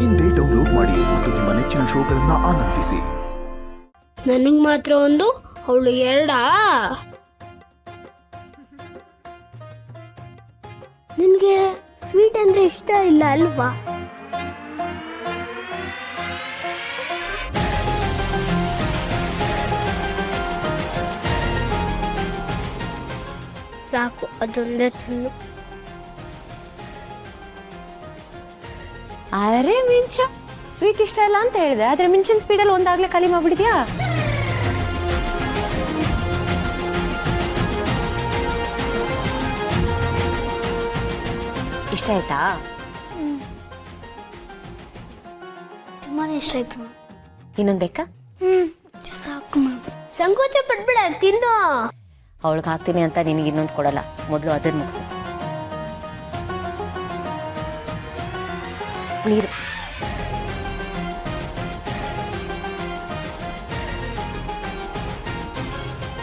ಇಂದೇ ಡೌನ್ಲೋಡ್ ಮಾಡಿ ಮತ್ತು ನಿಮ್ಮ ನೆಚ್ಚಿನ ಶೋಗಳನ್ನ ಆನಂದಿಸಿ. ನನಗ್ ಮಾತ್ರ ಒಂದು, ಅವಳು ಎರಡಾ? ನಿನ್ಗೆ ಸ್ವೀಟ್ ಅಂದ್ರೆ ಇಷ್ಟ ಇಲ್ಲ ಅಲ್ವಾ? ಸಾಕು, ಅದೊಂದೇ ತಿನ್ನು. ಅರೆ ಮಿಂಚು, ಸ್ವೀಟ್ ಇಷ್ಟ ಇಲ್ಲ ಅಂತ ಹೇಳಿದೆ, ಆದ್ರೆ ಮಿಂಚಿನ ಸ್ಪೀಡಲ್ಲಿ ಒಂದಾಗ್ಲೇ ಖಾಲಿ ಮಾಡ್ಬಿಡಿದ್ಯಾ? ಇಷ್ಟ ಆಯ್ತಾ? ತುಂಬಾನೇ ಇಷ್ಟ ಆಯ್ತು. ಇನ್ನೊಂದು ಬೇಕಾ? ಸಾಕು ಮ್ಯಾಮ್. ಸಂಕೋಚ ಪಡ್ಬೇಡ, ತಿನ್ನು. ಅವಳಿಗೆ ಹಾಕ್ತೀನಿ ಅಂತ ನಿನಗೆ ಇನ್ನೊಂದು ಕೊಡಲ್ಲ, ಮೊದಲು ಅದನ್ನ ಮುಗಿಸು. ನೀರು.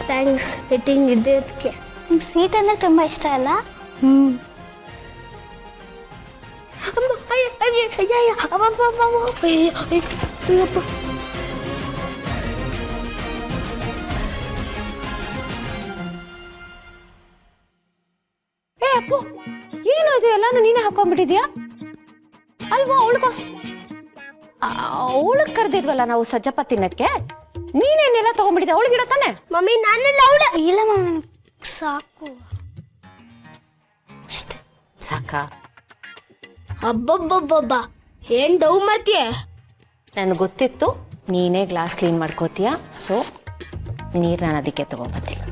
ಥ್ಯಾಂಕ್ಸ್, ರೇಟಿಂಗ್ ಇದೆ ಅದಕ್ಕೆ. ನಿಮ್ಗೆ ಸ್ವೀಟ್ ಅಂದರೆ ತುಂಬ ಇಷ್ಟ ಅಲ್ಲ? ಏ ಅಪ್ಪು, ಏನು ಇದು ಎಲ್ಲಾನು ನೀನೇ ಹಾಕೊಂಡ್ಬಿಟ್ಟಿದ್ಯಾ ಅಲ್ವಾ? ಅವಳಿಗೆ ಕರೆದಿದ್ವಲ್ಲ ನಾವು ಸಜ್ಜಪ್ಪ ತಿನ್ನಕ್ಕೆ, ನೀನೇನೆಲ್ಲ ತಗೊಂಡ್ಬಿಟ್ಟಿದ್ಯಾ? ಅವಳಿಗಿಡ ತಾನೆ? ಮಮ್ಮಿ, ನಾನೆಲ್ಲ ಅವಳ. ಇಲ್ಲ ಮ್ಯಾಮ್, ನನಗೆ ಸಾಕು. ಅಷ್ಟೇ ಸಾಕಾ? ಅಬ್ಬಬ್ಬಬ್ಬಬ್ಬ, ಏನ್ ಡೌ ಮಾಡ್ತೀಯ? ನನಗೆ ಗೊತ್ತಿತ್ತು ನೀನೇ ಗ್ಲಾಸ್ ಕ್ಲೀನ್ ಮಾಡ್ಕೋತೀಯ, ಸೊ ನೀರು ನಾನು ಅದಕ್ಕೆ ತಗೊಂಡ್ಬಂದಿಲ್ಲ.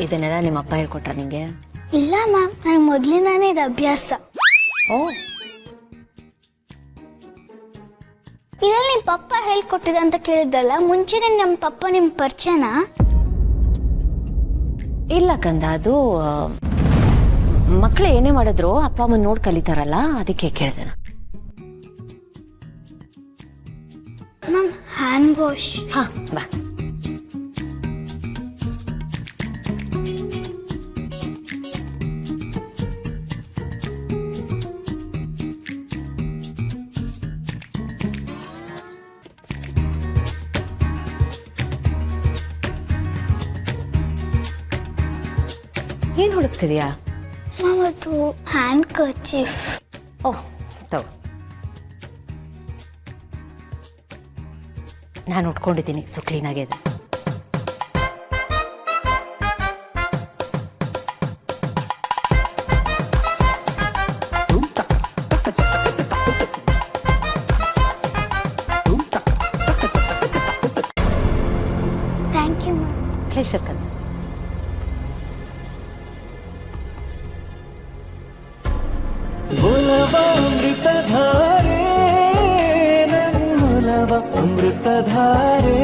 ಇದನ್ನೆಲ್ಲ ನಿಮ್ಮ ಅಪ್ಪ ಹೇಳ್ಕೊಟ್ರ ನಿಂಗೆ? ಇಲ್ಲ ಮ್ಯಾಮ್, ನನಗೆ ಮೊದಲಿಂದಾನೇ ಇದು ಅಭ್ಯಾಸ. ಓ, ಇದರಲ್ಲಿ ನಿಮ್ಮ ಪಪ್ಪ ಹೇಳ್ಕೊಟ್ಟಿದೆ ಅಂತ ಕೇಳಿದ್ರಲ್ಲ, ಮುಂಚೆನೇ ನಮ್ಮ ಪಪ್ಪ ನಿಮ್ಮ ಪರಿಚಯನಾ? ಇಲ್ಲ ಕಂದ, ಅದು ಮಕ್ಕಳು ಏನೇ ಮಾಡಿದ್ರು ಅಪ್ಪ ಅಮ್ಮನ ನೋಡಿ ಕಲಿತಾರಲ್ಲ, ಅದಕ್ಕೆ ಕೇಳ್ದೆ. Ma'am, hand wash. ಹಾ ಬಾ. ಏನ್ ಹುಡುಕ್ತಿದ್ಯಾ? ಮ್ಯಾಮ್, ಅದು ಹ್ಯಾಂಡ್ ಕರ್ಚೀಫ್. ಓಹ್, ತಗೋ. ನಾನು ಉಟ್ಕೊಂಡಿದ್ದೀನಿ, ಸೊ ಕ್ಲೀನ್ ಆಗಿದೆ. Thank you ma'am. ಪ್ಲೇಷರ್ ಕಂದ. ಅಮೃತಧಾರೆ ನನ್ನೊಲವ ಅಮೃತಧಾರೆ.